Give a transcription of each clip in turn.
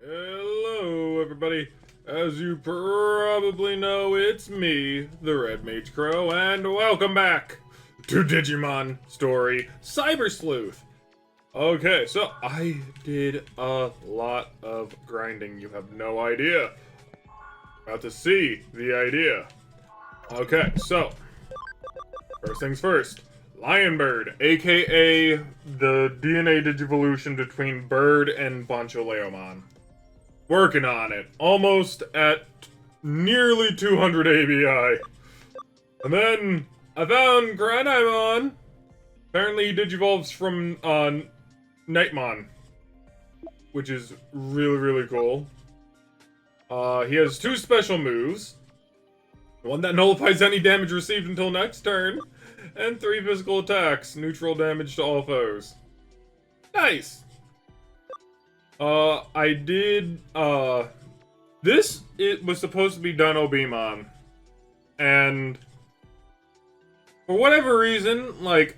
Hello, everybody. As you probably know, it's me, TheRedMageKro, and welcome back to Digimon Story Cyber Sleuth. Okay, so I did a lot of grinding. You have no idea. About to see the idea. Okay, so first things first. Lionbird, aka the DNA digivolution between Bird and Boncholeomon. Working on it. Almost at nearly 200 ABI. And then I found Granaimon. Apparently he digivolves from Nightmon, which is really cool. He has 2 special moves. One that nullifies any damage received until next turn. And 3 physical attacks, neutral damage to all foes. Nice! It was supposed to be Dinobemon. And for whatever reason, like,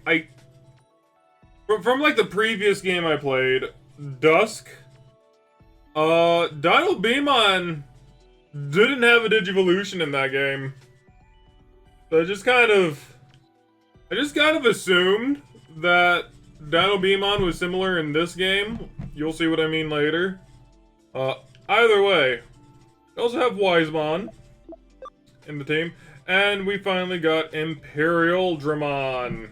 from like the previous game I played, Dusk, Dinobemon didn't have a Digivolution in that game. So I just kind of assumed that Dinobemon was similar in this game. You'll see what I mean later. Either way, we also have Wisemon in the team. And we finally got Imperialdramon,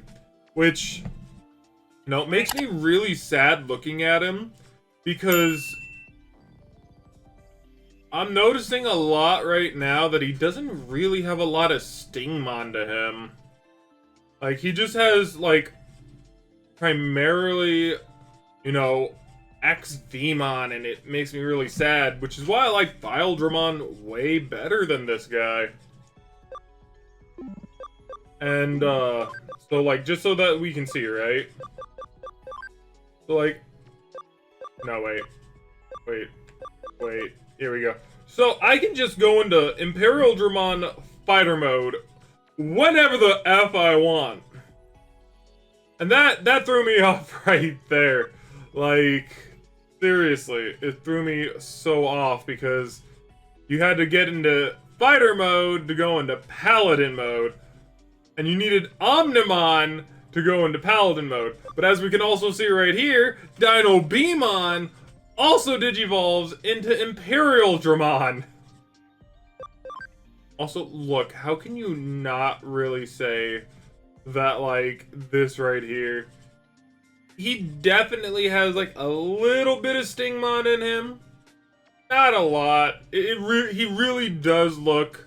which, you know, makes me really sad looking at him, because I'm noticing a lot right now that he doesn't really have a lot of Stingmon to him. Like, he just has, like, primarily, you know, XVmon, and it makes me really sad, which is why I like Bildramon way better than this guy. And, so, like, just so that we can see, right? So, like, no, wait, here we go. So, I can just go into Imperialdramon fighter mode whenever the F I want. And that threw me off right there. Like, seriously, it threw me so off, because you had to get into fighter mode to go into paladin mode, and you needed Omnimon to go into paladin mode. But as we can also see right here, Dinobemon also digivolves into Imperialdramon. Also, look, how can you not really say that, like, this right here? He definitely has, like, a little bit of Stingmon in him. Not a lot. He really does look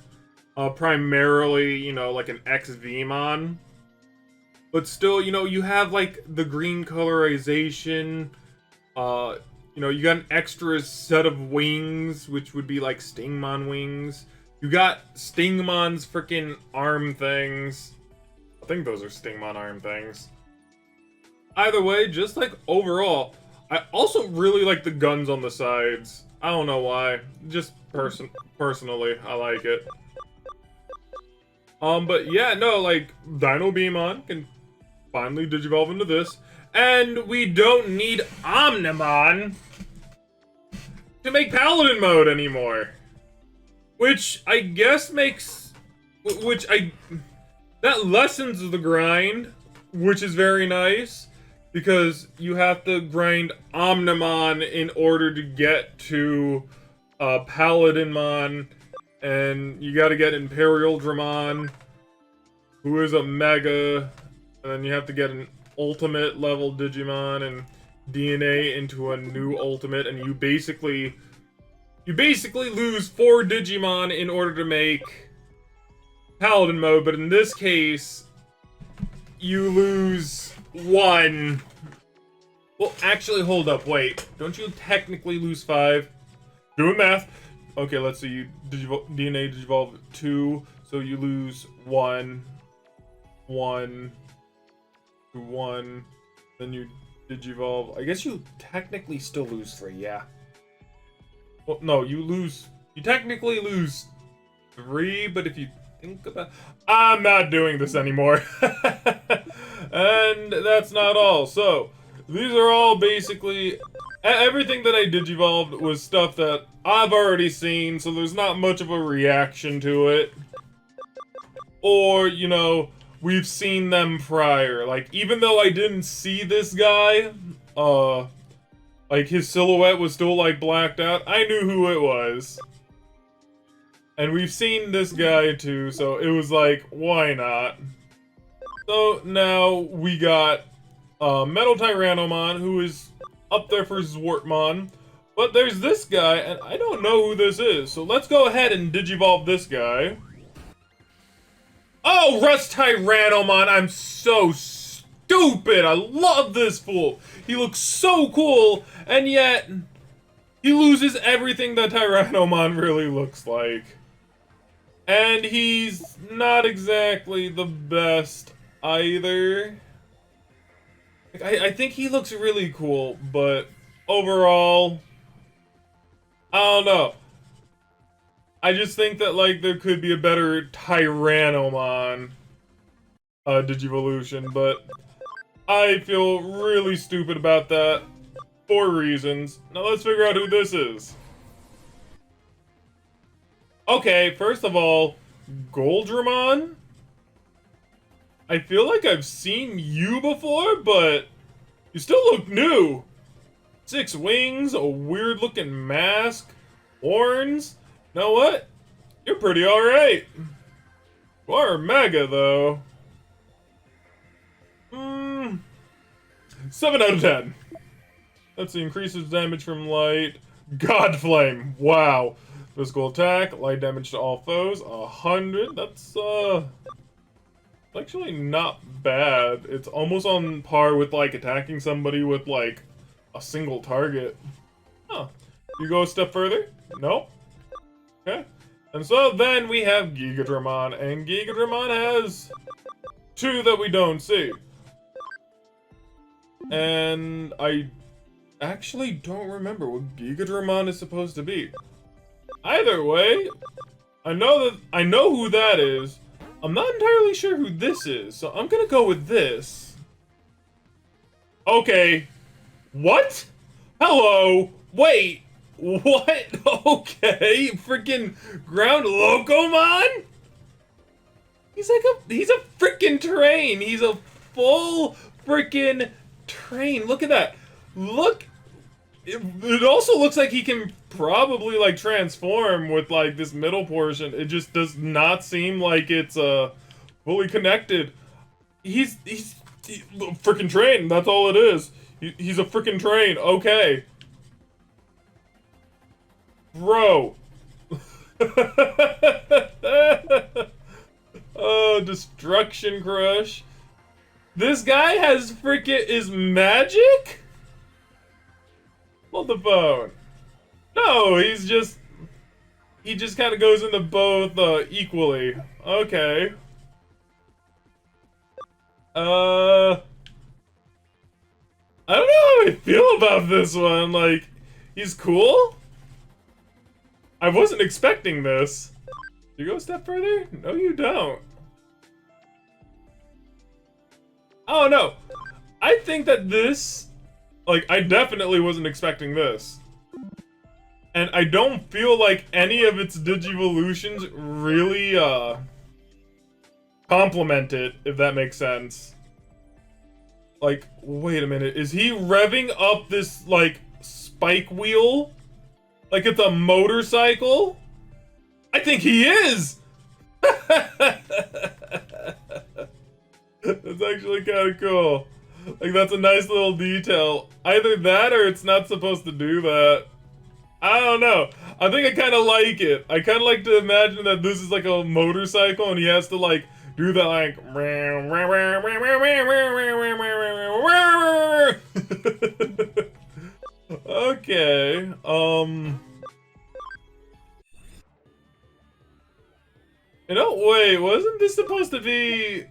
primarily, you know, like an XVmon. But still, you know, you have, like, the green colorization. You know, you got an extra set of wings, which would be, like, Stingmon wings. You got Stingmon's freaking arm things. I think those are Stingmon arm things. Either way, just like overall, I also really like the guns on the sides. I don't know why. Just personally, I like it. But yeah, no, like, Dinobemon can finally digivolve into this. And we don't need Omnimon to make Paladin mode anymore. Which I guess that lessens the grind, which is very nice, because you have to grind Omnimon in order to get to Paladinmon, and you gotta get Imperialdramon, who is a Mega, and then you have to get an Ultimate level Digimon and DNA into a new Ultimate, and you basically lose 4 Digimon in order to make Paladin mode, but in this case, you lose 1. Well, actually, hold up, wait. Don't you technically lose 5? Doing math. Okay, let's see, you DNA digivolve 2, so you lose 1, 1, 1, then you digivolve. I guess you technically still lose 3, yeah. Well, no, you technically lose 3, but if you think about... I'm not doing this anymore. And that's not all. So, these are all basically Everything that I digivolved was stuff that I've already seen, so there's not much of a reaction to it. Or, you know, we've seen them prior. Like, even though I didn't see this guy, like, his silhouette was still, like, blacked out, I knew who it was. And we've seen this guy, too, so it was like, why not? So, now we got, Metal Tyrannomon, who is up there for Zwartmon. But there's this guy, and I don't know who this is, so let's go ahead and digivolve this guy. Oh, Rust Tyrannomon, I'm so stupid! I love this fool! He looks so cool, and yet, he loses everything that Tyrannomon really looks like. And he's not exactly the best either. I think he looks really cool, but overall, I don't know. I just think that, like, there could be a better Tyrannomon Digivolution, but I feel really stupid about that for reasons. Now let's figure out who this is. Okay, first of all, Gigadroman? I feel like I've seen you before, but you still look new. 6 wings, a weird looking mask, horns. You know what? You're pretty alright. You are mega, though. 7 out of 10. Let's see, increases damage from light. God Flame, wow. Physical attack, light damage to all foes, 100. That's, actually not bad. It's almost on par with, like, attacking somebody with, like, a single target. Huh. You go a step further? Nope. Okay. And so then we have Gigadroman, and Gigadroman has 2 that we don't see. And I actually don't remember what Gigadroman is supposed to be. Either way, I know who that is. I'm not entirely sure who this is, so I'm gonna go with this. Okay. What? Hello? Wait. What? Okay. Freaking Ground Locomon? He's a freaking train. He's a full freaking train. Look at that. Look. It also looks like he can probably, like, transform with, like, this middle portion. It just does not seem like it's, fully connected. He's a freaking train. That's all it is. He's a freaking train. Okay. Bro. Oh, Destruction Crush. This guy has is magic? Hold the phone. No, he just kind of goes into both equally. Okay. I don't know how I feel about this one. Like, he's cool? I wasn't expecting this. Do you go a step further? No, you don't. Oh, no. I think that this... Like, I definitely wasn't expecting this. And I don't feel like any of its Digivolutions really, complement it, if that makes sense. Like, wait a minute. Is he revving up this, like, spike wheel? Like it's a motorcycle? I think he is! That's actually kind of cool. Like, that's a nice little detail. Either that or it's not supposed to do that. I don't know. I think I kind of like it. I kind of like to imagine that this is like a motorcycle and he has to like do that like... Okay, you know, wait, wasn't this supposed to be...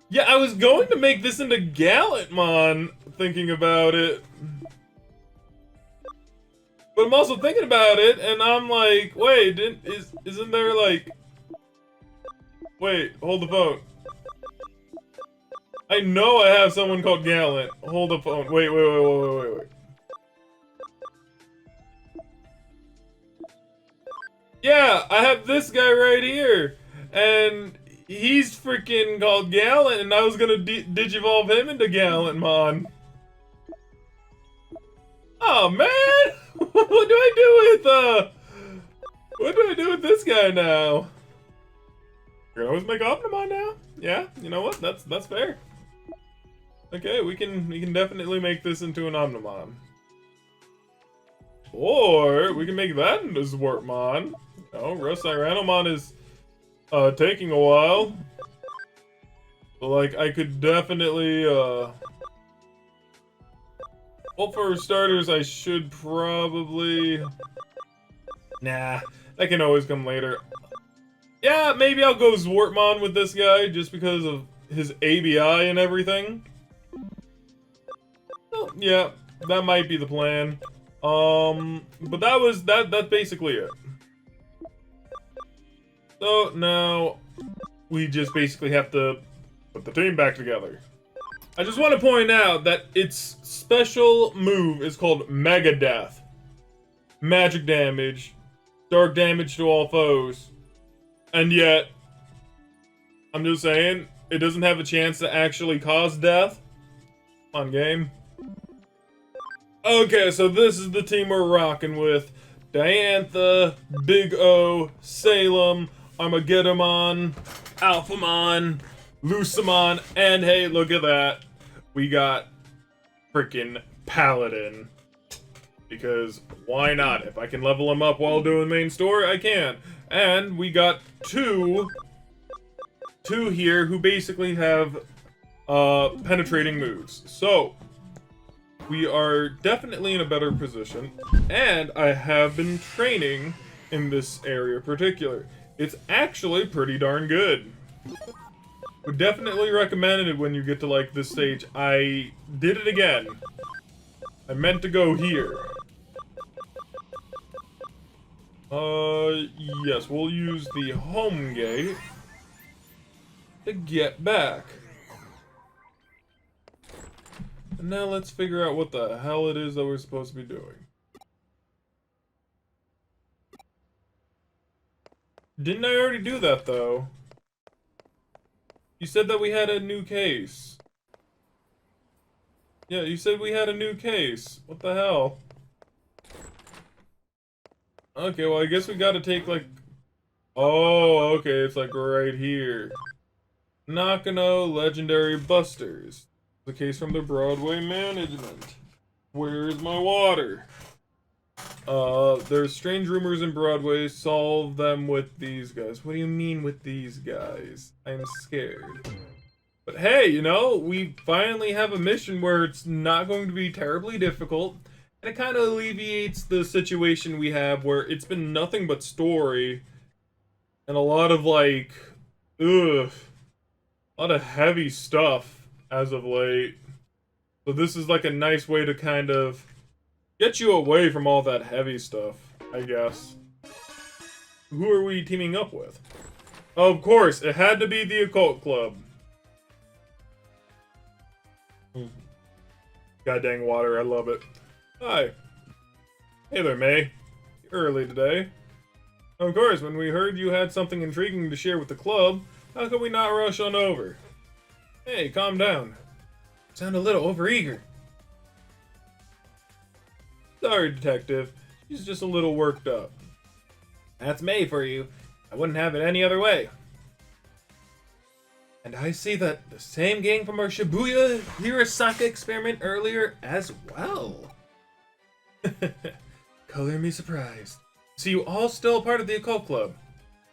Yeah, I was going to make this into Gallantmon, thinking about it. But I'm also thinking about it, and I'm like, wait, isn't there like... Wait, hold the phone. I know I have someone called Gallant. Hold the phone. Wait. Yeah, I have this guy right here, and he's freaking called Gallant, and I was gonna digivolve him into Gallantmon. Oh man, what do I do with this guy now? You can always make Omnimon now. Yeah, you know what? That's fair. Okay, we can definitely make this into an Omnimon. Or we can make that into Zwartmon. Oh, Rust Tyrannomon is taking a while. But, like, I could definitely well, for starters, I should probably... Nah, that can always come later. Yeah, maybe I'll go Zwartmon with this guy just because of his ABI and everything. Well, yeah, that might be the plan. But that's basically it. So now we just basically have to put the team back together. I just want to point out that its special move is called Mega Death. Magic damage, dark damage to all foes. And yet, I'm just saying, it doesn't have a chance to actually cause death on game. Okay, so this is the team we're rocking with. Diantha, Big O, Salem, Armageddon, Alphamon, Lucamon, and hey, look at that. We got freaking Paladin. Because why not? If I can level him up while doing main story, I can. And we got two here who basically have penetrating moves. So we are definitely in a better position, and I have been training in this area in particular. It's actually pretty darn good. Would definitely recommend it when you get to like this stage. I did it again. I meant to go here. Yes, we'll use the home gate to get back. And now let's figure out what the hell it is that we're supposed to be doing. Didn't I already do that, though? You said that we had a new case. Yeah, you said we had a new case. What the hell? Okay, well, I guess we gotta take, like... Oh, okay, it's, like, right here. Nakano Legendary Busters. The case from the Broadway management. Where's my water? There's strange rumors in Broadway. Solve them with these guys. What do you mean with these guys? I'm scared. But hey, you know, we finally have a mission where it's not going to be terribly difficult. And it kind of alleviates the situation we have where it's been nothing but story. And a lot of, like, a lot of heavy stuff as of late. So this is like a nice way to kind of get you away from all that heavy stuff, I guess. Who are we teaming up with? Of course, it had to be the Occult Club. God dang water, I love it. Hi. Hey there, May. You're early today. Of course, when we heard you had something intriguing to share with the club, how could we not rush on over? Hey, calm down. Sound a little overeager. Sorry, Detective. She's just a little worked up. That's May for you. I wouldn't have it any other way. And I see that the same gang from our Shibuya Hirosaka experiment earlier as well. Color me surprised. So you all still part of the Occult Club.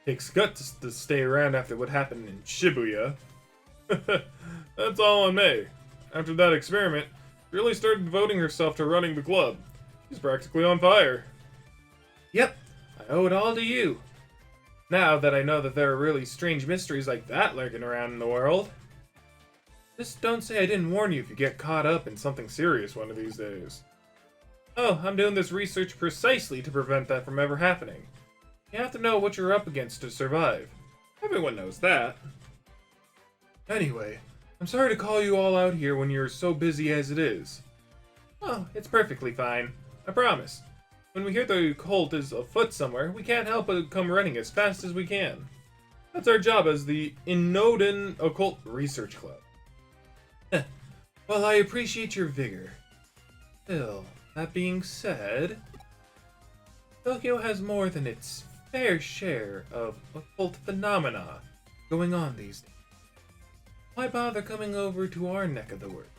Takes guts to stay around after what happened in Shibuya. That's all on May. After that experiment, she really started devoting herself to running the club. She's practically on fire. Yep, I owe it all to you. Now that I know that there are really strange mysteries like that lurking around in the world. Just don't say I didn't warn you if you get caught up in something serious one of these days. Oh, I'm doing this research precisely to prevent that from ever happening. You have to know what you're up against to survive. Everyone knows that. Anyway, I'm sorry to call you all out here when you're so busy as it is. Oh, it's perfectly fine. I promise. When we hear the cult is afoot somewhere, we can't help but come running as fast as we can. That's our job as the Inoden Occult Research Club. Well, I appreciate your vigor. Still, that being said, Tokyo has more than its fair share of occult phenomena going on these days. Why bother coming over to our neck of the woods?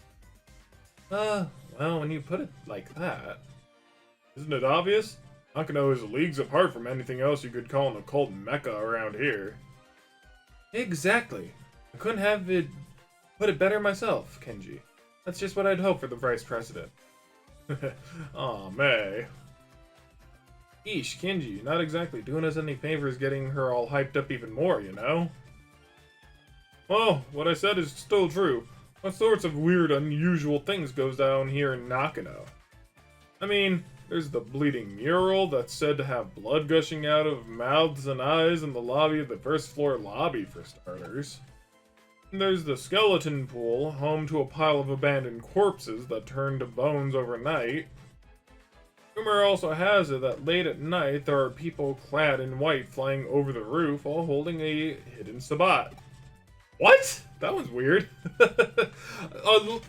Well, when you put it like that, isn't it obvious? Nakano is leagues apart from anything else you could call an occult mecca around here. Exactly. I couldn't have put it better myself, Kenji. That's just what I'd hope for the vice president. Aw, May. Eesh, Kenji, not exactly doing us any favors getting her all hyped up even more, you know? Well, what I said is still true. What sorts of weird, unusual things goes down here in Nakano? I mean, there's the bleeding mural that's said to have blood gushing out of mouths and eyes in the lobby of the first floor lobby, for starters. And there's the skeleton pool, home to a pile of abandoned corpses that turn to bones overnight. Rumor also has it that late at night there are people clad in white flying over the roof while holding a hidden sabbat. What? That one's weird.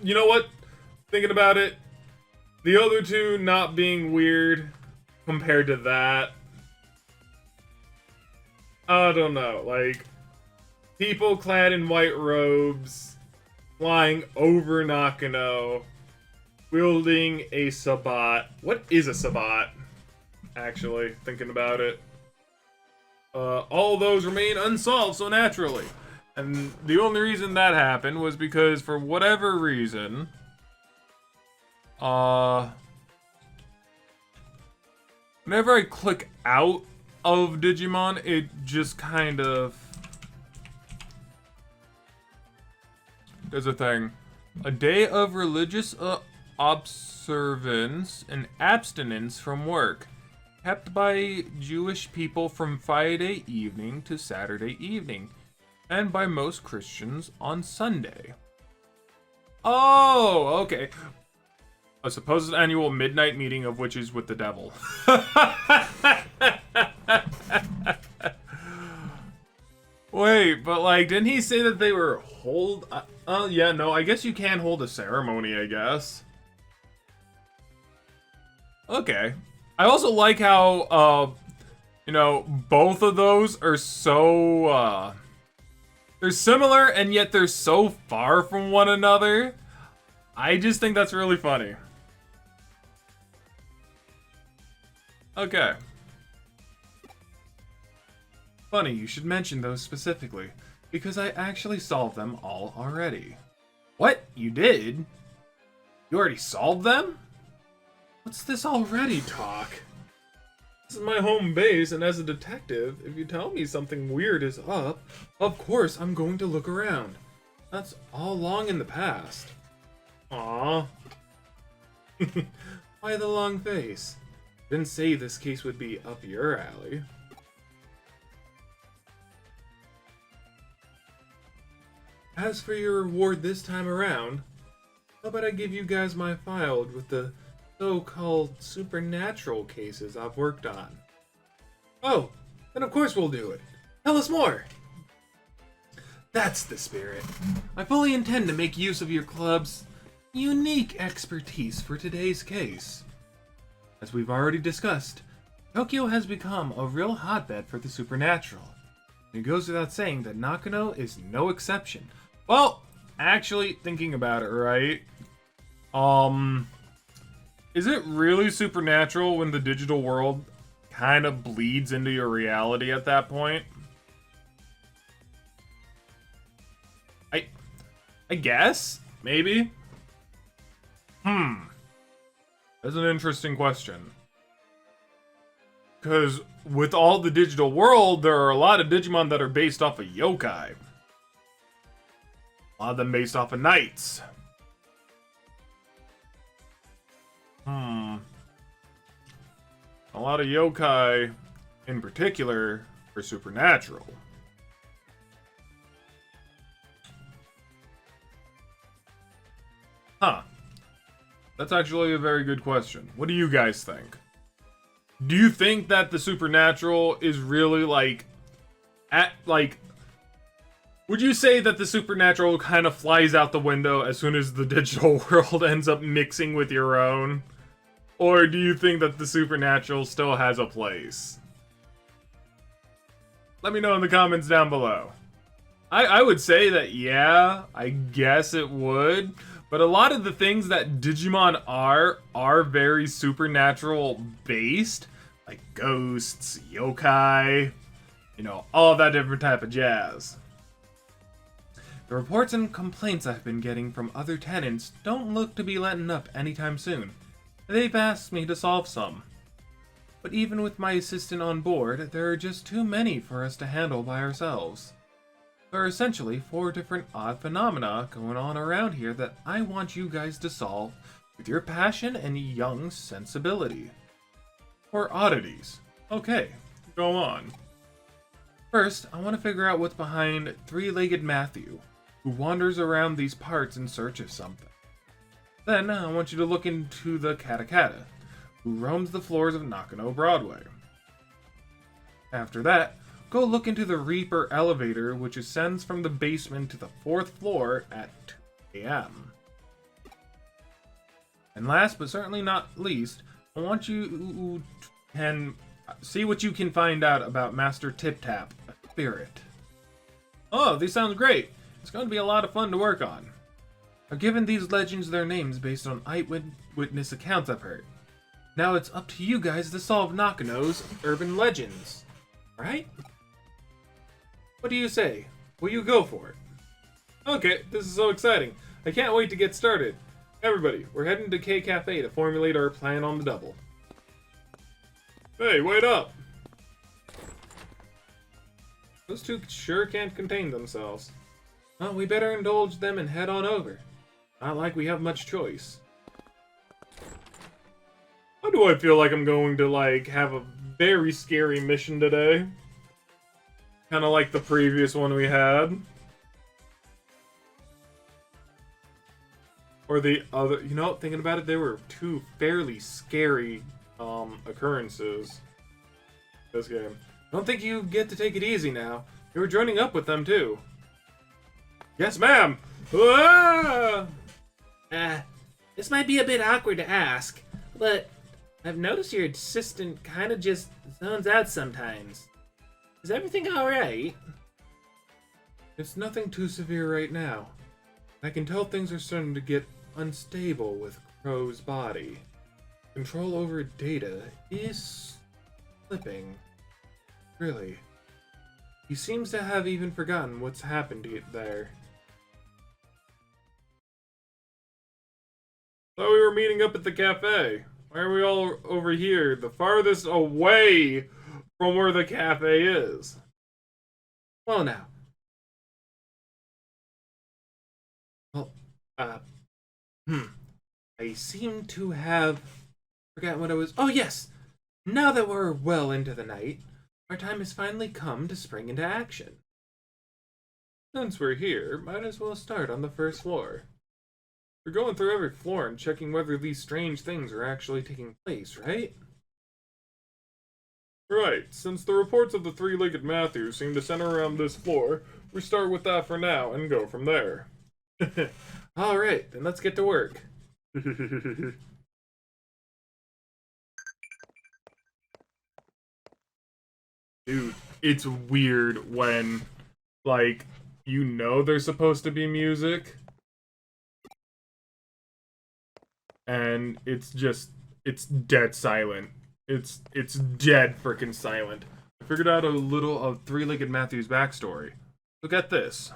You know what? Thinking about it, the other two not being weird compared to that, I don't know. Like, people clad in white robes flying over Nakano, wielding a sabbat. What is a sabbat? Actually, thinking about it. All those remain unsolved so naturally. And the only reason that happened was because, for whatever reason, whenever I click out of Digimon, it just kind of... There's a thing. A day of religious observance and abstinence from work, kept by Jewish people from Friday evening to Saturday evening, and by most Christians on Sunday. Oh, okay. A supposed annual midnight meeting of witches with the devil. Wait, but like, didn't he say that they were yeah, no, I guess you can hold a ceremony, I guess. Okay. I also like how, you know, both of those are so, they're similar, and yet they're so far from one another. I just think that's really funny. Okay. Funny you should mention those specifically, because I actually solved them all already. What? You did? You already solved them? What's this already talk? This is my home base, and as a detective, if you tell me something weird is up, of course I'm going to look around. That's all long in the past. Aww. Why the long face? Didn't say this case would be up your alley. As for your reward this time around, how about I give you guys my file with the so-called supernatural cases I've worked on? Oh, then of course we'll do it. Tell us more! That's the spirit. I fully intend to make use of your club's unique expertise for today's case. As we've already discussed, Tokyo has become a real hotbed for the supernatural. It goes without saying that Nakano is no exception. Well, actually, thinking about it, right? Is it really supernatural when the digital world kind of bleeds into your reality at that point? I guess? Maybe? That's an interesting question. Because with all the digital world, there are a lot of Digimon that are based off of yokai. A lot of them based off of knights. A lot of yokai, in particular, are supernatural. Huh. That's actually a very good question. What do you guys think? Do you think that the supernatural is really would you say that the supernatural kind of flies out the window as soon as the digital world ends up mixing with your own? Or do you think that the supernatural still has a place? Let me know in the comments down below. I would say that, yeah, I guess it would. But a lot of the things that Digimon are very supernatural based. Like ghosts, yokai, you know, all that different type of jazz. The reports and complaints I've been getting from other tenants don't look to be letting up anytime soon. They've asked me to solve some. But even with my assistant on board, there are just too many for us to handle by ourselves. There are essentially 4 different odd phenomena going on around here that I want you guys to solve with your passion and young sensibility. Or oddities. Okay, go on. First, I want to figure out what's behind three-legged Matthew, who wanders around these parts in search of something. Then, I want you to look into the Katakata, who roams the floors of Nakano Broadway. After that, go look into the Reaper elevator, which ascends from the basement to the 4th floor at 2 a.m. And last but certainly not least, I want you to see what you can find out about Master Tip Tap, a spirit. Oh, these sound great. It's going to be a lot of fun to work on. I've given these legends their names based on eyewitness accounts I've heard. Now it's up to you guys to solve Nakano's urban legends. Right? What do you say? Will you go for it? Okay, this is so exciting. I can't wait to get started. Everybody, we're heading to K Cafe to formulate our plan on the double. Hey, wait up! Those two sure can't contain themselves. Well, we better indulge them and head on over. Not like we have much choice. How do I feel like I'm going to, have a very scary mission today? Kind of like the previous one we had. Or the other, thinking about it, there were 2 fairly scary occurrences this game. Don't think you get to take it easy now. You were joining up with them too. Yes, ma'am. Ah! This might be a bit awkward to ask, but I've noticed your assistant kind of just zones out sometimes. Is everything alright? It's nothing too severe right now. I can tell things are starting to get unstable with Crow's body. Control over data is slipping. Really. He seems to have even forgotten what's happened there. Thought we were meeting up at the cafe. Why are we all over here, the farthest away from where the cafe is? Well now. Well, I seem to have forgotten what I was. Oh yes! Now that we're well into the night, our time has finally come to spring into action. Since we're here, might as well start on the 1st floor. We're going through every floor and checking whether these strange things are actually taking place, right? Right, since the reports of the 3-legged Matthew seem to center around this floor, we start with that for now and go from there. Alright, then let's get to work. Dude, it's weird when, there's supposed to be music, and it's dead silent. It's dead freaking silent. I figured out a little of 3-legged Matthew's backstory. Look at this.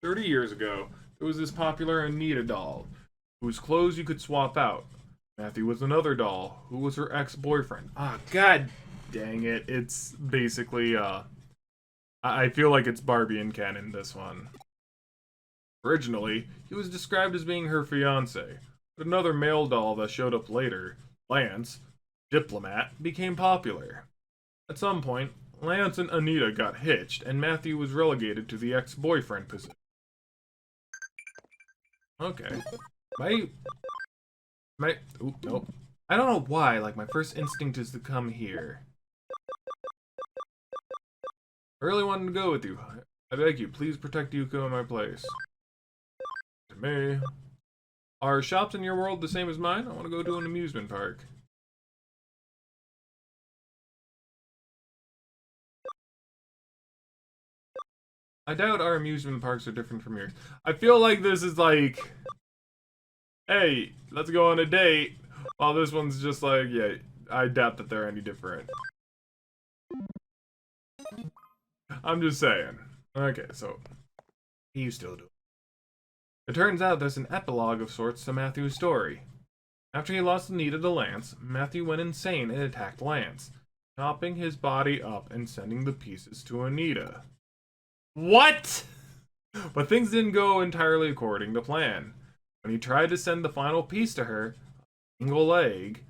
30 years ago, there was this popular Anita doll, whose clothes you could swap out. Matthew was another doll, who was her ex-boyfriend. God dang it. It's basically, I feel like it's Barbie and Ken in this one. Originally, he was described as being her fiancé, but another male doll that showed up later, Lance, Diplomat, became popular. At some point, Lance and Anita got hitched, and Matthew was relegated to the ex-boyfriend position. Okay. Nope. I don't know why, like, my first instinct is to come here. I really wanted to go with you. I beg you, please protect Yuko in my place. To me. Are shops in your world the same as mine? I want to go to an amusement park. I doubt our amusement parks are different from yours. I feel like this is like, hey, let's go on a date. While this one's just like, yeah, I doubt that they're any different. I'm just saying. Okay, so you still do. It turns out there's an epilogue of sorts to Matthew's story. After he lost Anita to Lance, Matthew went insane and attacked Lance, chopping his body up and sending the pieces to Anita. What? But things didn't go entirely according to plan. When he tried to send the final piece to her, a single leg,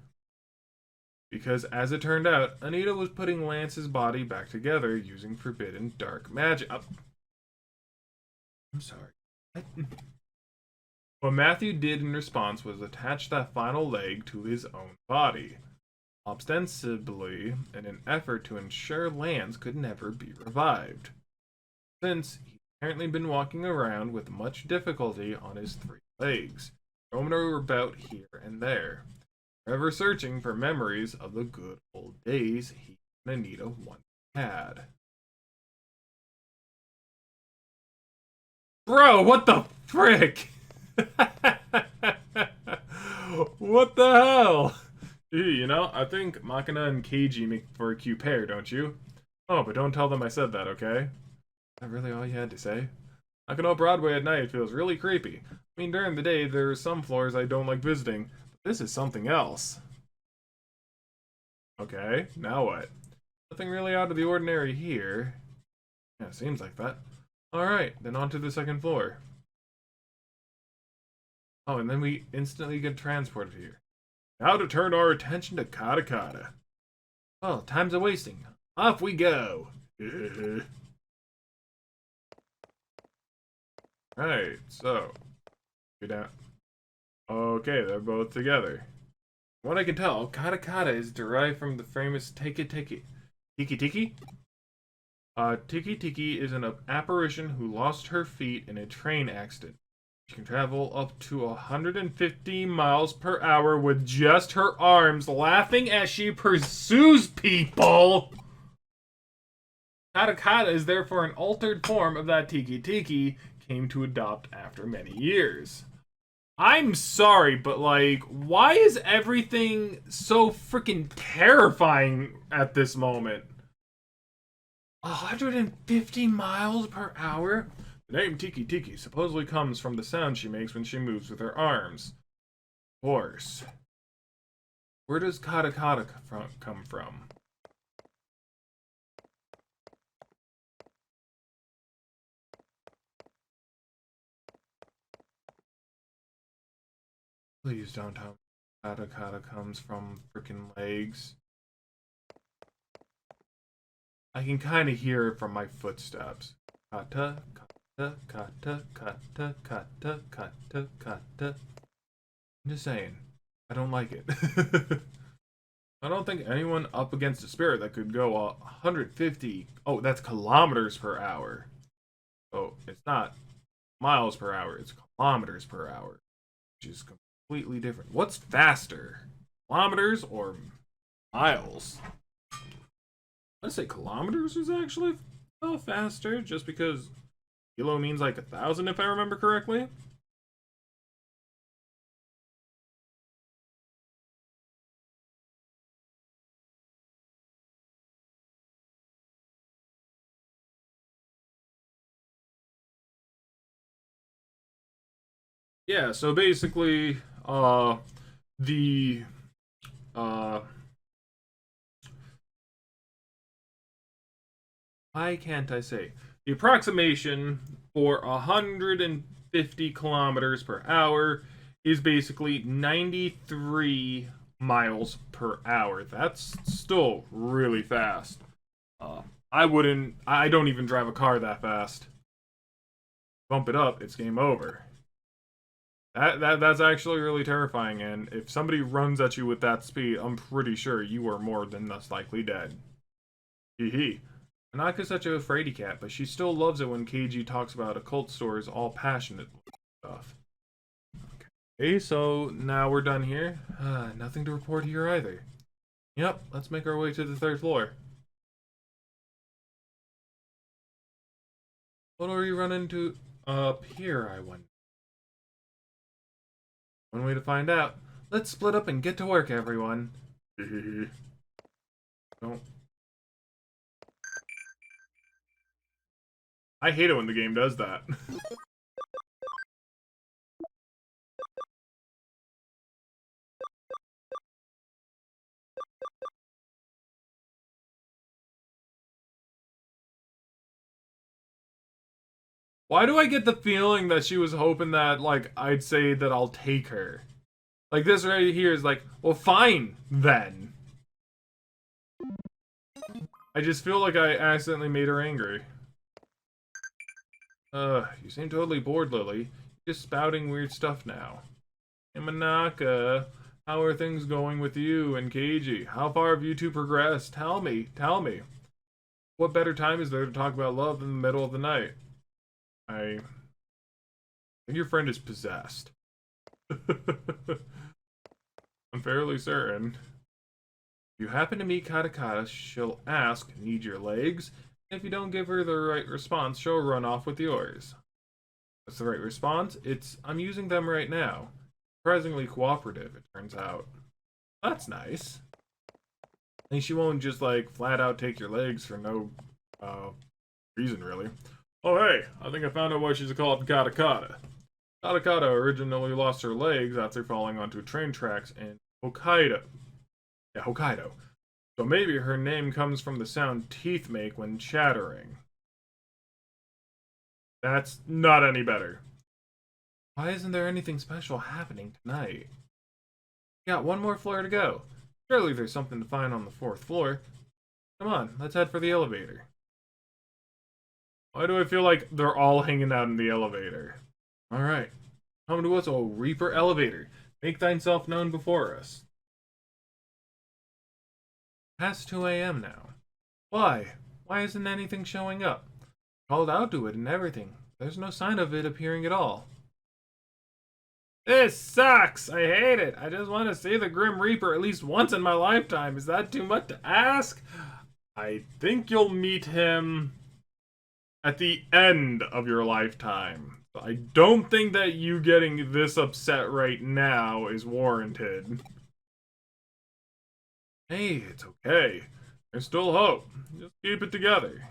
because as it turned out, Anita was putting Lance's body back together using forbidden dark magic. I'm sorry. What Matthew did in response was attach that final leg to his own body, ostensibly in an effort to ensure Lance could never be revived, since he'd apparently been walking around with much difficulty on his 3 legs, roaming about here and there, forever searching for memories of the good old days he and Anita once had. Bro, what the frick? What the hell? You know, I think Makina and Keiji make for a cute pair, don't you? Oh, but don't tell them I said that, okay? Is that really all you had to say? Nakano Broadway at night feels really creepy. I mean, during the day, there are some floors I don't like visiting, but this is something else. Okay, now what? Nothing really out of the ordinary here. Yeah, seems like that. Alright, then on to the second floor. Oh, and then we instantly get transported here. Now to turn our attention to Kata Kata. Well, time's a wasting. Off we go. Right, so go down. Okay, they're both together. From what I can tell, Kata Kata is derived from the famous Tiki Tiki. Tiki Tiki? Tiki Tiki is an apparition who lost her feet in a train accident. She can travel up to 150 miles per hour with just her arms, laughing as she pursues people. Kata Kata is therefore an altered form of that Tiki Tiki came to adopt after many years. I'm sorry, but like, why is everything so freaking terrifying at this moment? 150 miles per hour? The name Tiki Tiki supposedly comes from the sound she makes when she moves with her arms. Of course. Where does Kata Kata come from? Please don't tell me Kata Kata comes from freaking legs. I can kind of hear it from my footsteps. Kata, kata, kata, kata, kata, kata, kata. I'm just saying, I don't like it. I don't think anyone up against a spirit that could go 150. Oh, that's kilometers per hour. So it's not miles per hour, it's kilometers per hour, which is completely different. What's faster? Kilometers or miles? I'd say kilometers is actually faster, just because kilo means like 1,000 if I remember correctly. Yeah, so basically, the uh why can't I say? The approximation for 150 kilometers per hour is basically 93 miles per hour. That's still really fast. I don't even drive a car that fast. Bump it up, it's game over. That's actually really terrifying, and if somebody runs at you with that speed, I'm pretty sure you are more than thus likely dead. Hee hee. Hanaka's such a fraidy cat, but she still loves it when Keiji talks about occult stories all passionate stuff. Okay, so now we're done here. Nothing to report here either. Yep, let's make our way to the 3rd floor. What are you running into up here, I wonder? One way to find out. Let's split up and get to work, everyone. Don't. I hate it when the game does that. Why do I get the feeling that she was hoping that, like, I'd say that I'll take her? Like, this right here is like, well, fine, then. I just feel like I accidentally made her angry. You seem totally bored, Lily. You're just spouting weird stuff now. Hey, Manaka, how are things going with you and Keiji? How far have you two progressed? Tell me. What better time is there to talk about love in the middle of the night? I think your friend is possessed. I'm fairly certain. If you happen to meet Katakata, she'll ask, need your legs? If you don't give her the right response, she'll run off with yours. What's the right response? It's, I'm using them right now. Surprisingly cooperative, it turns out. That's nice. I think she won't just, like, flat out take your legs for no reason, really. Oh, hey, I think I found out why she's called Katakata. Katakata originally lost her legs after falling onto train tracks in Hokkaido. Yeah, Hokkaido. So maybe her name comes from the sound teeth make when chattering. That's not any better. Why isn't there anything special happening tonight? We got one more floor to go. Surely there's something to find on the 4th floor. Come on, let's head for the elevator. Why do I feel like they're all hanging out in the elevator? Alright. Come to us, O Reaper Elevator. Make thyself known before us. Past 2 a.m. now. Why? Why isn't anything showing up? Called out to it and everything. There's no sign of it appearing at all. This sucks! I hate it! I just want to see the Grim Reaper at least once in my lifetime. Is that too much to ask? I think you'll meet him at the end of your lifetime. I don't think that you getting this upset right now is warranted. Hey, it's okay. There's still hope. Just keep it together.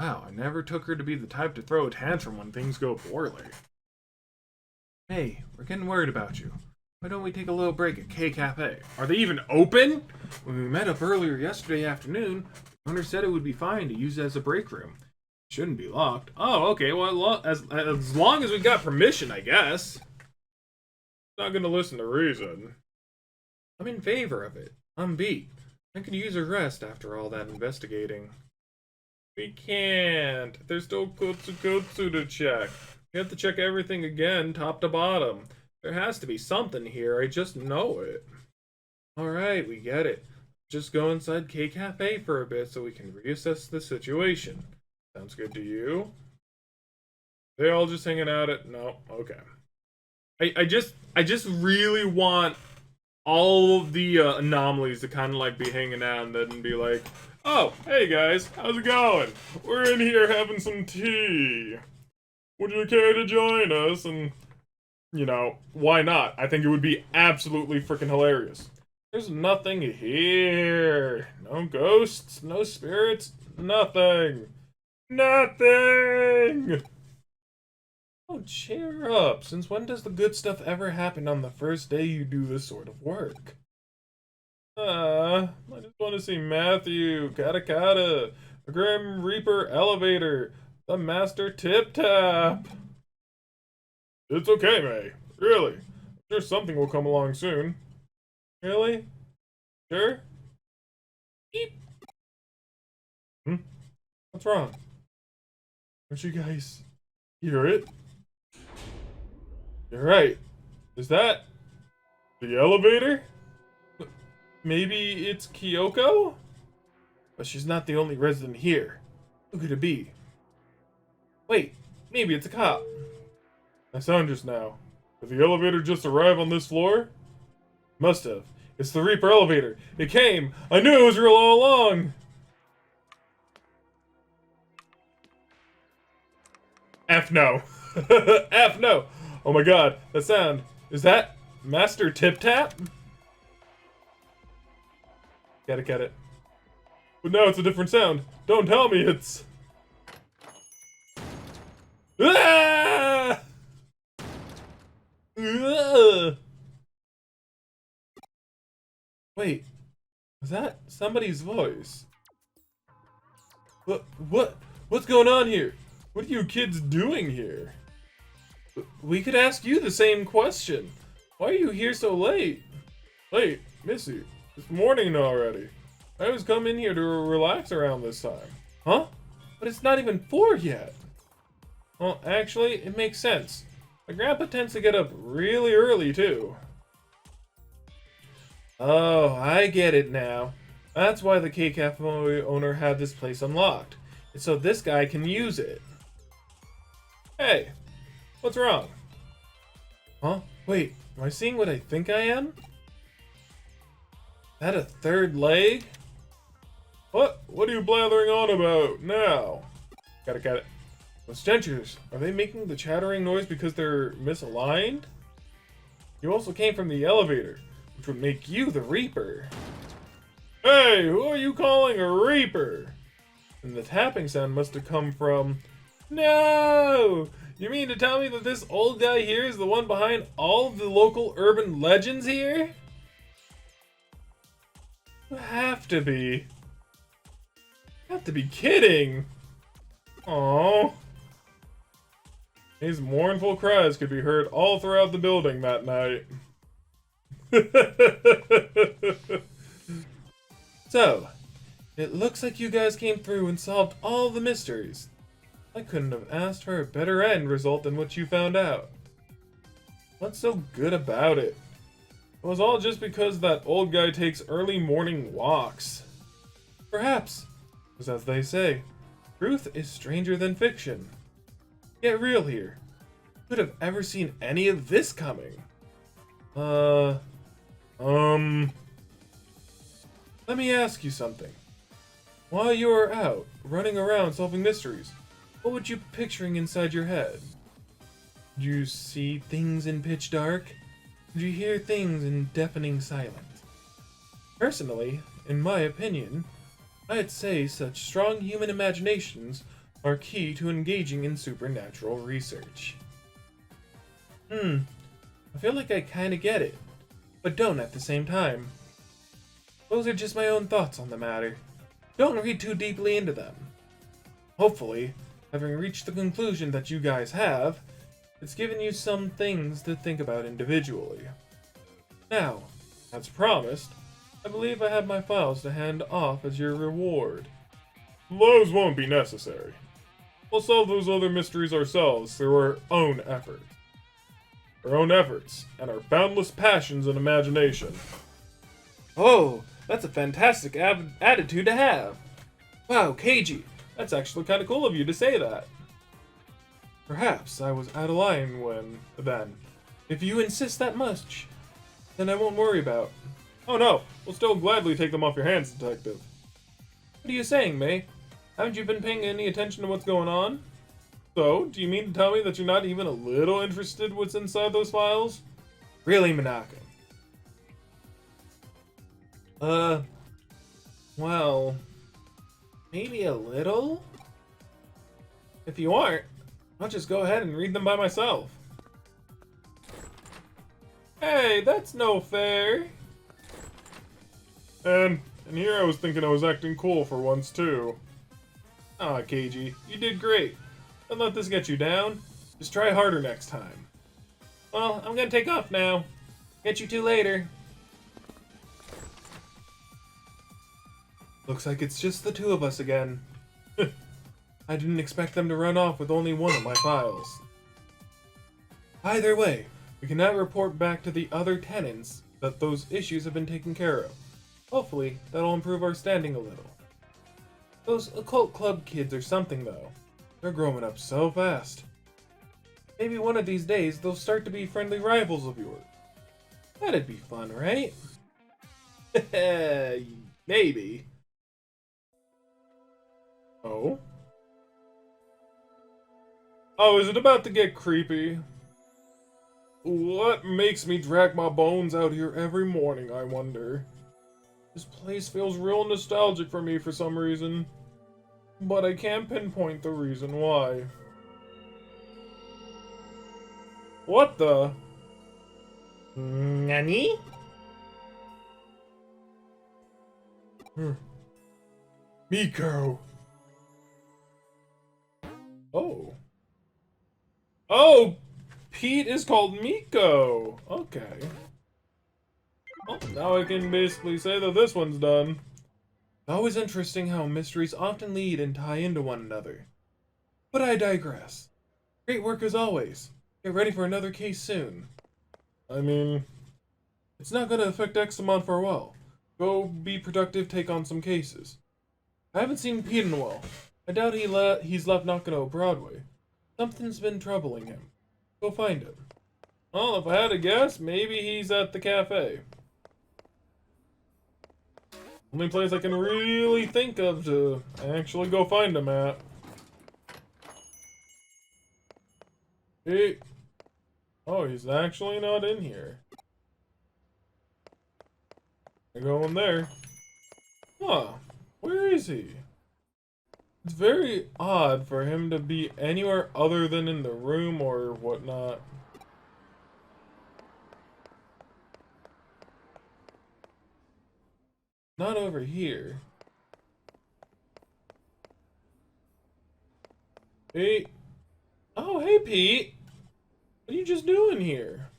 Wow, I never took her to be the type to throw a tantrum when things go poorly. Hey, we're getting worried about you. Why don't we take a little break at K Cafe? Are they even open? When we met up earlier yesterday afternoon, the owner said it would be fine to use it as a break room. It shouldn't be locked. Oh, okay, well, as long as we got permission, I guess. Not gonna listen to reason. I'm in favor of it. I'm beat. I could use a rest after all that investigating. We can't. There's still Kotsu to check. We have to check everything again, top to bottom. There has to be something here, I just know it. Alright, we get it. Just go inside K Cafe for a bit so we can reassess the situation. Sounds good to you? They all just hanging out at... No, okay. I just really want all of the anomalies to kind of like be hanging out and then be like, oh, hey guys, how's it going? We're in here having some tea. Would you care to join us? And, you know, why not? I think it would be absolutely freaking hilarious. There's nothing here. No ghosts, no spirits, nothing. Nothing! Oh, cheer up. Since when does the good stuff ever happen on the first day you do this sort of work? I just want to see Matthew, Katakata, the Grim Reaper Elevator, the Master Tip Tap. It's okay, May. Really. I'm sure something will come along soon. Really? Sure? Beep. What's wrong? Don't you guys hear it? You're right. Is that the elevator? Maybe it's Kyoko? But she's not the only resident here. Who could it be? Wait, maybe it's a cop. I sound just now. Did the elevator just arrive on this floor? Must have. It's the Reaper elevator. It came! I knew it was real all along! F no. F no. Oh my god, that sound. Is that Master Tip Tap? Get it. But now it's a different sound. Don't tell me it's... Ah! Ugh. Wait, was that somebody's voice? What's going on here? What are you kids doing here? We could ask you the same question. Why are you here so late? Late? Missy, it's morning already. I always come in here to relax around this time. Huh? But it's not even 4 yet. Well, actually, it makes sense. My grandpa tends to get up really early, too. Oh, I get it now. That's why the K-Cafe owner had this place unlocked. It's so this guy can use it. Hey, what's wrong? Huh? Wait, am I seeing what I think I am? Is that a third leg? What are you blathering on about now? Got it. Those dentures, are they making the chattering noise because they're misaligned? You also came from the elevator, which would make you the Reaper. Hey, who are you calling a Reaper? And the tapping sound must have come from... No! You mean to tell me that this old guy here is the one behind all of the local urban legends here? You have to be. You have to be kidding! Aww. These mournful cries could be heard all throughout the building that night. So, it looks like you guys came through and solved all the mysteries. I couldn't have asked for a better end result than what you found out. What's so good about it? It was all just because that old guy takes early morning walks. Perhaps, because as they say, truth is stranger than fiction. Get real here. Could have ever seen any of this coming. Let me ask you something. While you were out, running around solving mysteries, what were you picturing inside your head? Did you see things in pitch dark? Did you hear things in deafening silence? Personally, in my opinion, I'd say such strong human imaginations are key to engaging in supernatural research. I feel like I kinda get it, but don't at the same time. Those are just my own thoughts on the matter. Don't read too deeply into them. Hopefully, having reached the conclusion that you guys have, it's given you some things to think about individually. Now, as promised, I believe I have my files to hand off as your reward. Those won't be necessary. We'll solve those other mysteries ourselves through our own efforts. Our own efforts, and our boundless passions and imagination. Oh, that's a fantastic attitude to have. Wow, Keiji, that's actually kind of cool of you to say that. Perhaps I was out of line then. If you insist that much, then I won't worry about. Oh no, we'll still gladly take them off your hands, Detective. What are you saying, May? Haven't you been paying any attention to what's going on? So, do you mean to tell me that you're not even a little interested in what's inside those files? Really, Minako? Well, maybe a little? If you aren't, I'll just go ahead and read them by myself. Hey, that's no fair. And here I was thinking I was acting cool for once, too. Ah, Keiji, you did great. Don't let this get you down. Just try harder next time. Well, I'm gonna take off now. Get you two later. Looks like it's just the two of us again. I didn't expect them to run off with only one of my files. Either way, We can now report back to the other tenants that those issues have been taken care of. Hopefully, that'll improve our standing a little. Those occult club kids are something, though. They're growing up so fast. Maybe one of these days, they'll start to be friendly rivals of yours. That'd be fun, right? Maybe. Oh? Oh, is it about to get creepy? What makes me drag my bones out here every morning, I wonder? This place feels real nostalgic for me for some reason. But I can't pinpoint the reason why. What the? Nani? Miko. Oh. Oh! Pete is called Miko. Okay. Well, now I can basically say that this one's done. It's always interesting how mysteries often lead and tie into one another. But I digress. Great work as always. Get ready for another case soon. I mean, it's not gonna affect Examon for a while. Go be productive, take on some cases. I haven't seen Pete in a while. I doubt he's left Nakano Broadway. Something's been troubling him. Go find him. Well, if I had to guess, maybe he's at the cafe. Only place I can really think of to actually go find him at. Hey. Oh, he's actually not in here. I go in there. Huh. Where is he? It's very odd for him to be anywhere other than in the room or whatnot. Not over here. Hey. Oh, hey, Pete. What are you just doing here?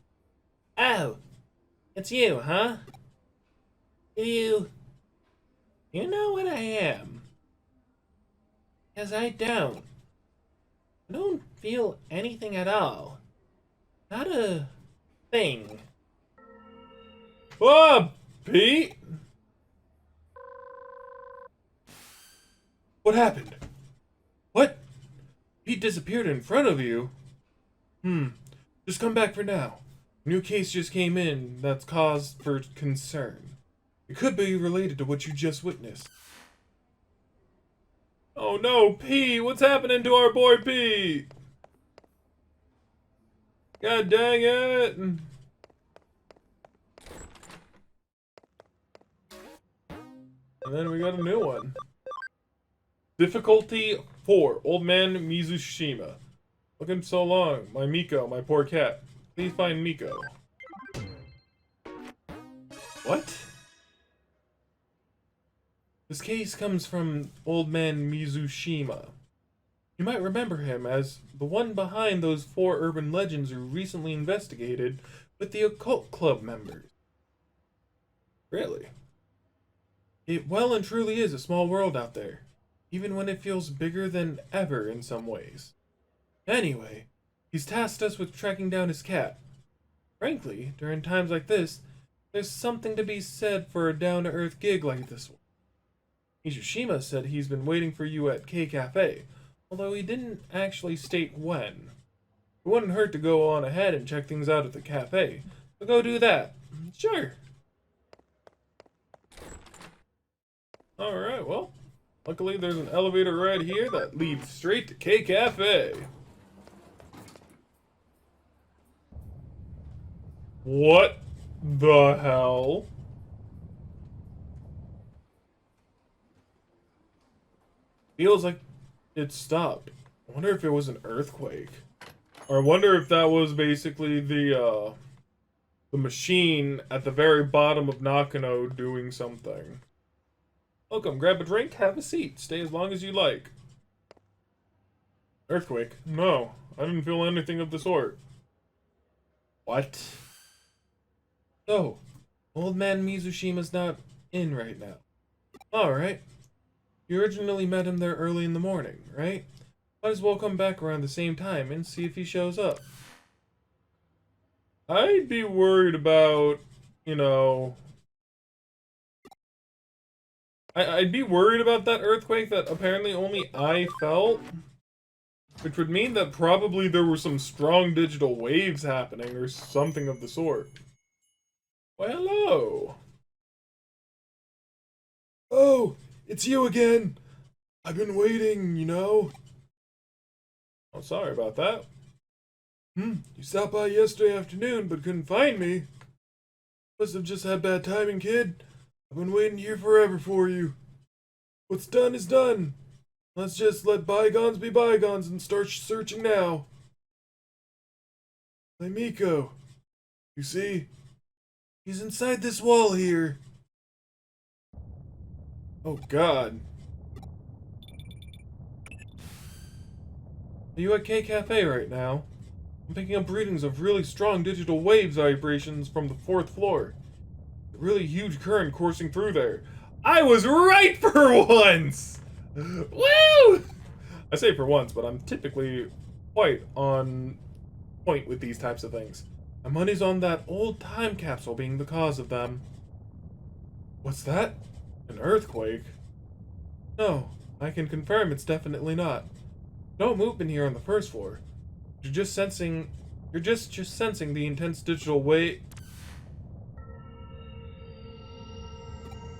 Oh, it's you, huh? You know what I am? 'Cause I don't. I don't feel anything at all. Not a thing. Whoa, Pete! What happened? What? Pete disappeared in front of you? Just come back for now. New case just came in that's cause for concern. It could be related to what you just witnessed. Oh no, Pete! What's happening to our boy Pete? God dang it! And then we got a new one. Difficulty 4. Old Man Mizushima. Looking so long. My Miko, my poor cat. Please find Miko. What? This case comes from Old Man Mizushima. You might remember him as the one behind those 4 urban legends who recently investigated with the occult club members. Really? It well and truly is a small world out there, even when it feels bigger than ever in some ways. Anyway, he's tasked us with tracking down his cat. Frankly, during times like this, there's something to be said for a down-to-earth gig like this one. Mizushima said he's been waiting for you at K Cafe, although he didn't actually state when. It wouldn't hurt to go on ahead and check things out at the cafe, so go do that. Sure. Alright, well, luckily there's an elevator right here that leads straight to K Cafe. What the hell? Feels like it stopped. I wonder if it was an earthquake. Or I wonder if that was basically the machine at the very bottom of Nakano doing something. Welcome, grab a drink, have a seat, stay as long as you like. Earthquake? No, I didn't feel anything of the sort. What? So, Old Man Mizushima's not in right now. Alright. You originally met him there early in the morning, right? Might as well come back around the same time and see if he shows up. I'd be worried about, you know, I'd be worried about that earthquake that apparently only I felt, which would mean that probably there were some strong digital waves happening or something of the sort. Well, hello. Oh, it's you again. I've been waiting, you know. Oh, sorry about that. You stopped by yesterday afternoon but couldn't find me. Must have just had bad timing, kid. I've been waiting here forever for you. What's done is done. Let's just let bygones be bygones and start searching now. My Miko. You see? He's inside this wall here. Oh god. Are you at K Cafe right now? I'm picking up readings of really strong digital waves vibrations from the 4th floor. A really huge current coursing through there. I was right for once! Woo! I say for once, but I'm typically quite on point with these types of things. My money's on that old time capsule being the cause of them. What's that? An earthquake? No, I can confirm it's definitely not. No movement here on the 1st floor. You're just sensing the intense digital wave.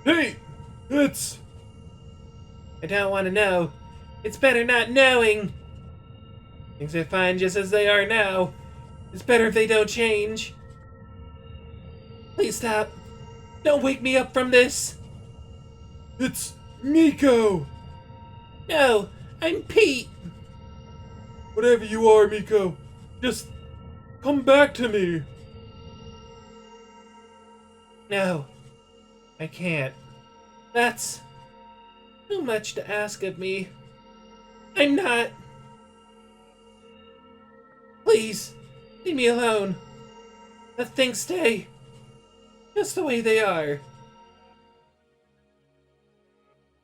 Hey! It's... I don't want to know. It's better not knowing. Things are fine just as they are now. It's better if they don't change. Please stop. Don't wake me up from this. It's Miko! No, I'm Pete. Whatever you are, Miko, just come back to me. No, I can't. That's too much to ask of me. I'm not. Please, leave me alone. Let things stay just the way they are.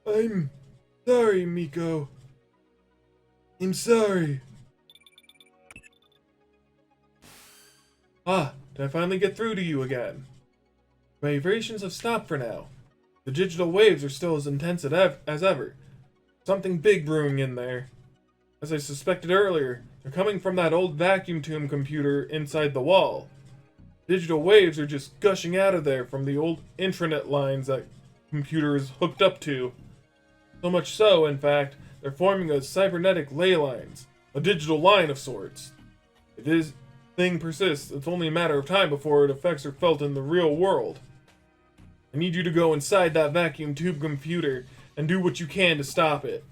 I'm sorry, Miko. I'm sorry. Ah, did I finally get through to you again? Vibrations have stopped for now. The digital waves are still as intense as ever. Something big brewing in there. As I suspected earlier, they're coming from that old vacuum tube computer inside the wall. Digital waves are just gushing out of there from the old intranet lines that computer is hooked up to. So much so, in fact, they're forming a cybernetic ley lines, a digital line of sorts. If this thing persists, it's only a matter of time before its effects are felt in the real world. I need you to go inside that vacuum tube computer and do what you can to stop it.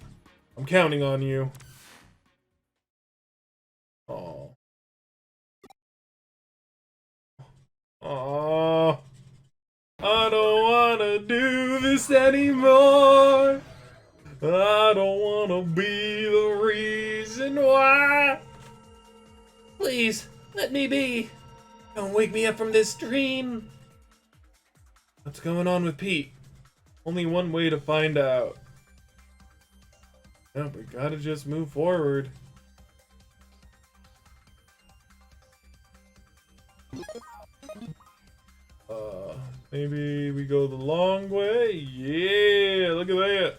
I'm counting on you. Aww. Aww. I don't wanna do this anymore. I don't wanna be the reason why. Please, let me be. Don't wake me up from this dream. What's going on with Pete? Only one way to find out. Yeah, we gotta just move forward. Maybe we go the long way? Yeah, look at that.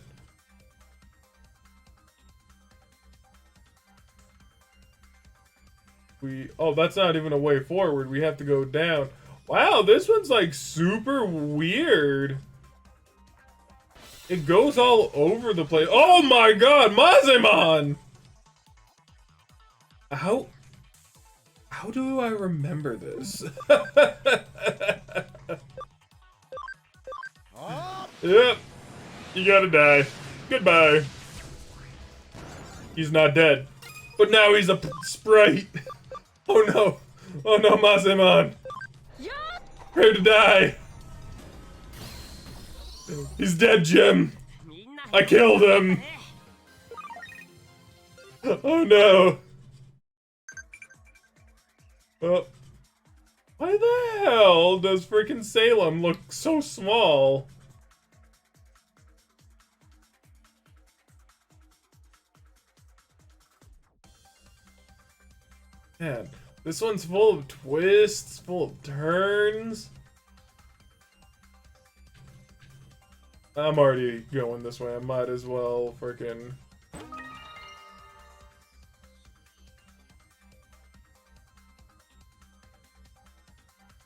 Oh, that's not even a way forward. We have to go down. Wow, this one's like super weird. It goes all over the place. Oh my god, Mazemon! How do I remember this? Yep. You gotta die. Goodbye. He's not dead. But now he's a sprite. Oh no. Oh no, Mazemon. Prepare to die. He's dead, Jim. I killed him. Oh no. Well, why the hell does frickin' Salem look so small? Man, This one's full of twists, full of turns. I'm already going this way. I might as well freaking...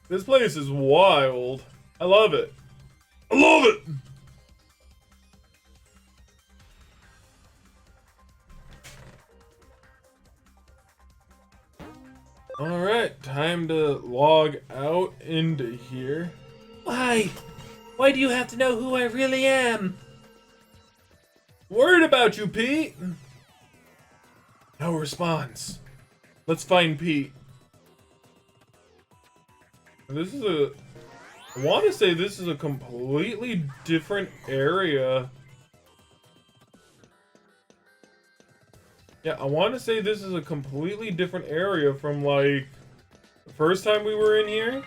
This place is wild. I love it. I love it! Alright, time to log out into here. Why? Why do you have to know who I really am? Worried about you, Pete! No response. Let's find Pete. This is a... I want to say this is a completely different area. Yeah, I want to say this is a completely different area from, like, the first time we were in here.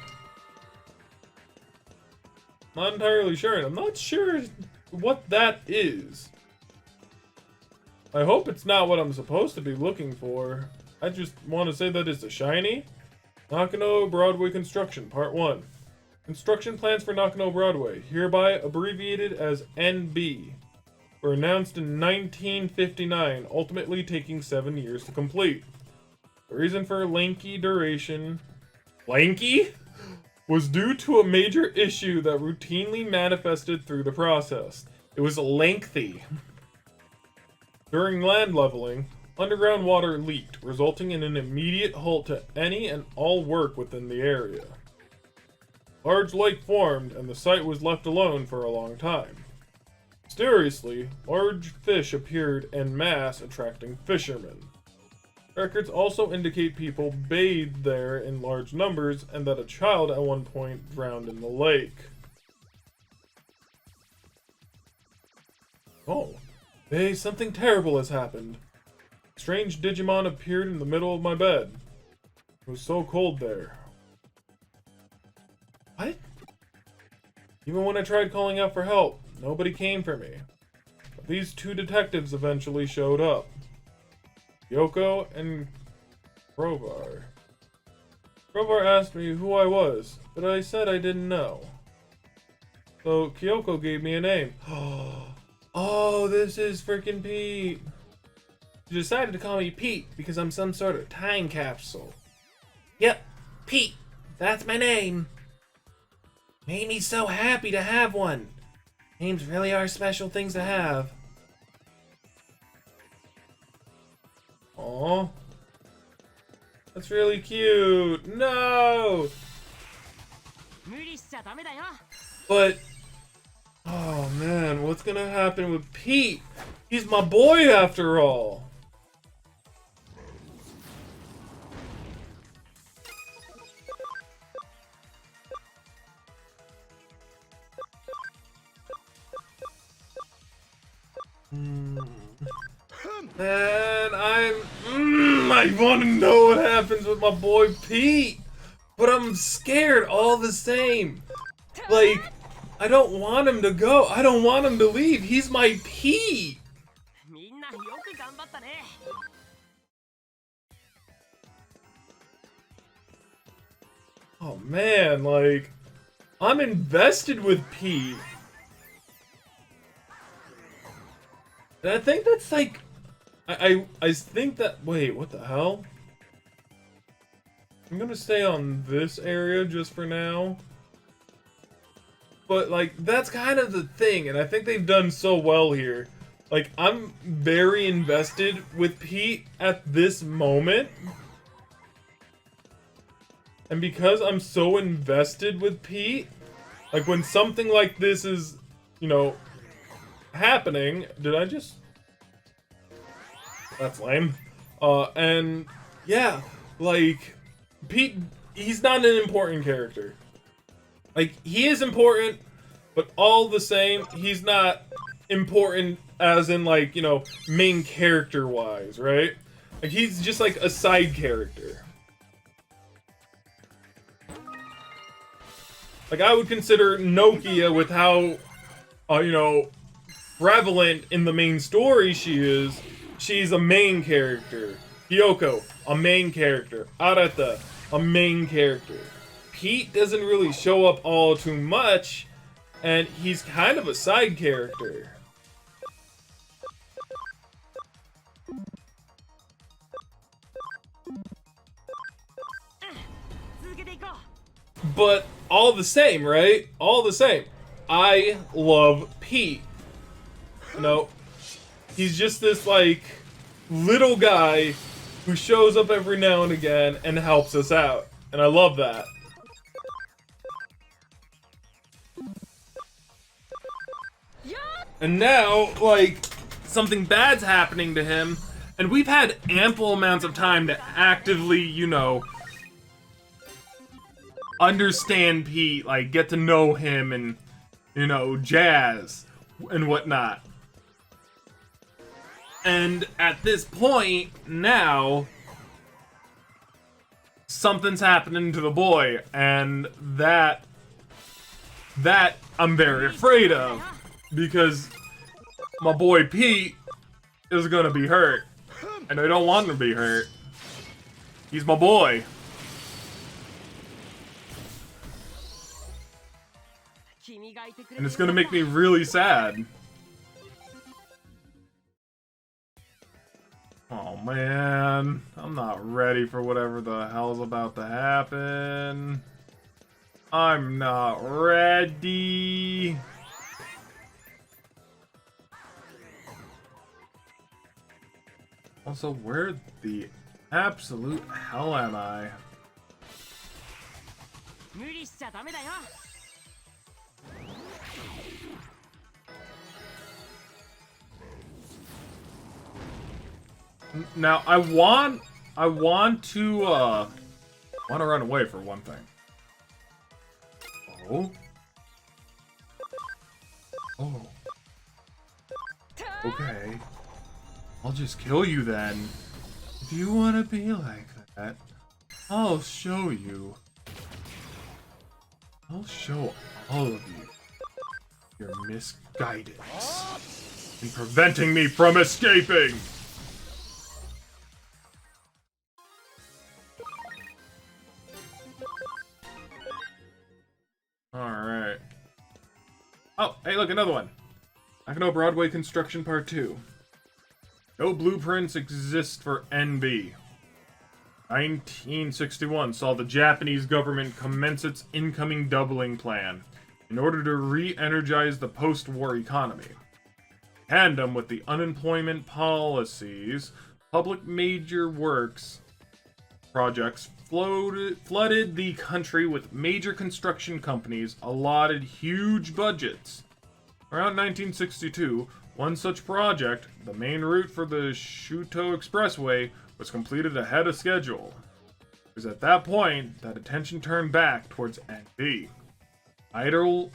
Not entirely sure, and I'm not sure what that is. I hope it's not what I'm supposed to be looking for. I just want to say that it's a shiny. Nakano Broadway Construction, Part 1. Construction plans for Nakano Broadway, hereby abbreviated as NB, were announced in 1959, ultimately taking 7 years to complete. The reason for lengthy duration... Lanky? Was due to a major issue that routinely manifested through the process. It was lengthy. During land leveling, underground water leaked, resulting in an immediate halt to any and all work within the area. Large lake formed, and the site was left alone for a long time. Mysteriously, large fish appeared en masse, attracting fishermen. Records also indicate people bathed there in large numbers, and that a child at one point drowned in the lake. Oh, hey, something terrible has happened. A strange Digimon appeared in the middle of my bed. It was so cold there. What? Even when I tried calling out for help, nobody came for me. But these two detectives eventually showed up. Kyoko and Grovar. Grovar asked me who I was, but I said I didn't know. So Kyoko gave me a name. Oh, this is freaking Pete. She decided to call me Pete because I'm some sort of time capsule. Yep, Pete. That's my name. Made me so happy to have one. Names really are special things to have. Aw. That's really cute. No! But... oh man, what's gonna happen with Pete? He's my boy after all. Man, I want to know what happens with my boy Pete, but I'm scared all the same. Like, I don't want him to go. I don't want him to leave. He's my Pete. Oh man, like, I'm invested with Pete. And I think that's like, I think that, wait, what the hell? I'm gonna stay on this area just for now. But like, that's kind of the thing, and I think they've done so well here. Like, I'm very invested with Pete at this moment. And because I'm so invested with Pete, like when something like this is, you know, happening, did I just... that's lame. And yeah, like, Pete, he's not an important character. Like, he is important, but all the same, he's not important as in, like, you know, main character-wise, right? Like, he's just like a side character. Like, I would consider Nokia, with how, you know, prevalent in the main story she is, she's a main character. Kyoko, a main character. Arata, a main character. Pete doesn't really show up all too much, and he's kind of a side character. But all the same, right? All the same. I love Pete. You know, he's just this, like, little guy who shows up every now and again and helps us out. And I love that. And now, like, something bad's happening to him, and we've had ample amounts of time to actively, you know, understand Pete, like, get to know him and, you know, jazz and whatnot. And at this point, now, something's happening to the boy, and that I'm very afraid of, because my boy Pete is gonna be hurt, and I don't want him to be hurt. He's my boy. And it's gonna make me really sad. Oh man, I'm not ready for whatever the hell's about to happen. I'm not ready. Also, where the absolute hell am I? Now, I want to run away for one thing. Oh. Oh. Okay. I'll just kill you then. If you want to be like that, I'll show you. I'll show all of you your misguidance in preventing me from escaping. Alright. Oh, hey, look, another one. Nakano Broadway Construction Part 2. No blueprints exist for NB. 1961 saw the Japanese government commence its incoming doubling plan in order to re-energize the post-war economy. In tandem with the unemployment policies, public major works projects flooded the country with major construction companies allotted huge budgets. Around 1962, one such project, the main route for the Shuto Expressway, was completed ahead of schedule. It was at that point that attention turned back towards NB. Idle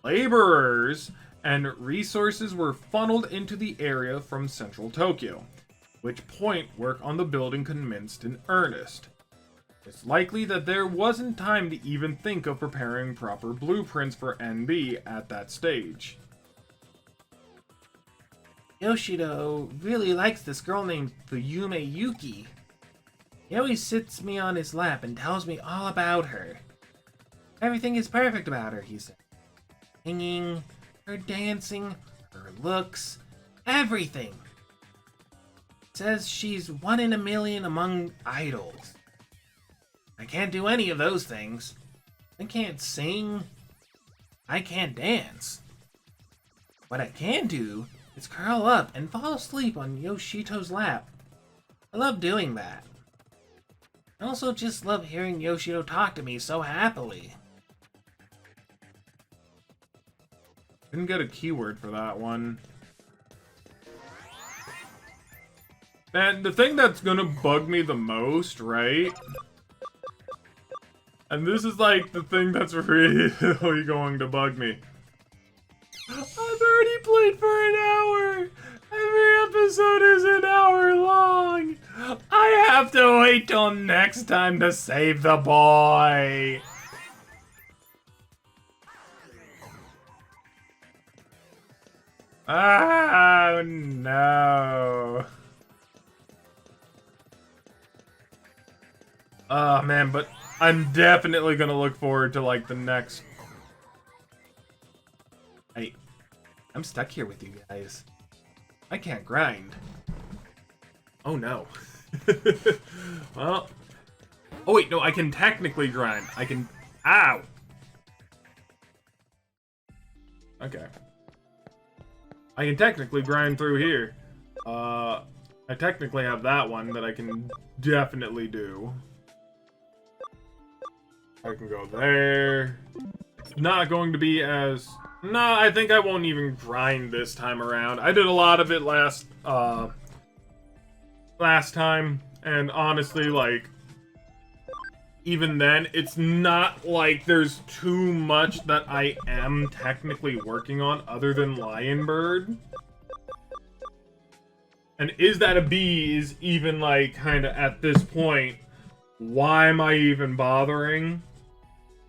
laborers, and resources were funneled into the area from central Tokyo, at which point work on the building commenced in earnest. It's likely that there wasn't time to even think of preparing proper blueprints for NB at that stage. Yoshido really likes this girl named Fuyume Yuki. He always sits me on his lap and tells me all about her. Everything is perfect about her, he said. Singing, her dancing, her looks, everything. Says she's 1 in a million among idols. I can't do any of those things. I can't sing. I can't dance. What I can do is curl up and fall asleep on Yoshito's lap. I love doing that. I also just love hearing Yoshito talk to me so happily. Didn't get a keyword for that one. And the thing that's gonna bug me the most, right? And this is like the thing that's really going to bug me. I've already played for an hour! Every episode is an hour long! I have to wait till next time to save the boy! Ah! Oh no. Oh man, but I'm definitely gonna look forward to like the next. I'm stuck here with you guys. I can't grind. Oh no. Well. Oh wait, no, I can technically grind. I can. Ow. Okay. I can technically grind through here. I technically have that one that I can definitely do. I can go there. It's not going to be as... No, I think I won't even grind this time around. I did a lot of it last time, and honestly, like, even then, it's not like there's too much that I am technically working on other than Lionbird. And is that a B is even, like, kind of at this point, why am I even bothering?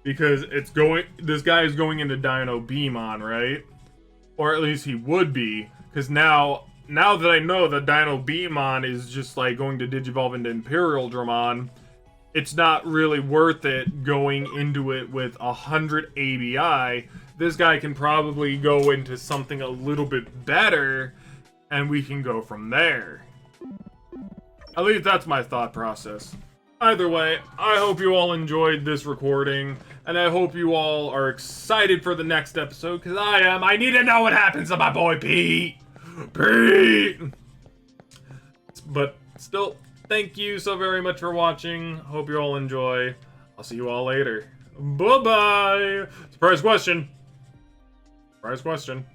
Because it's going, this guy is going into Dino Beamon, right? Or at least he would be, because now that I know that Dino Beamon is just, like, going to Digivolve into Imperial Dramon, it's not really worth it going into it with 100 ABI. This guy can probably go into something a little bit better, and we can go from there. At least that's my thought process. Either way, I hope you all enjoyed this recording, and I hope you all are excited for the next episode, because I am. I need to know what happens to my boy Pete! Pete! But still, thank you so very much for watching. Hope you all enjoy. I'll see you all later. Bye-bye! Surprise question. Surprise question.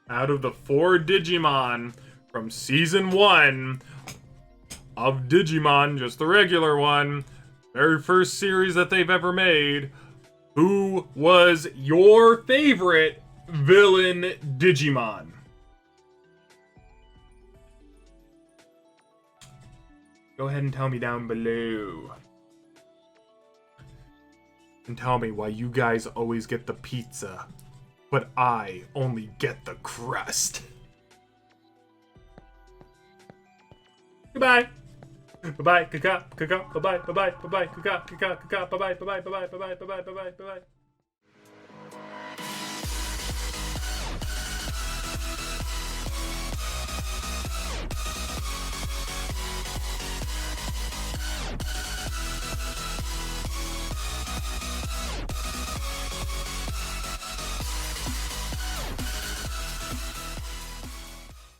Out of the 4 Digimon from Season 1 of Digimon, just the regular one, very first series that they've ever made, who was your favorite villain Digimon? Go ahead and tell me down below. And tell me why you guys always get the pizza, but I only get the crust. Goodbye. Bye-bye. Bye-bye. Bye-bye. Bye-bye. Bye-bye. Bye-bye. Bye-bye. Bye-bye. Bye-bye. Bye-bye. Bye-bye. Bye-bye.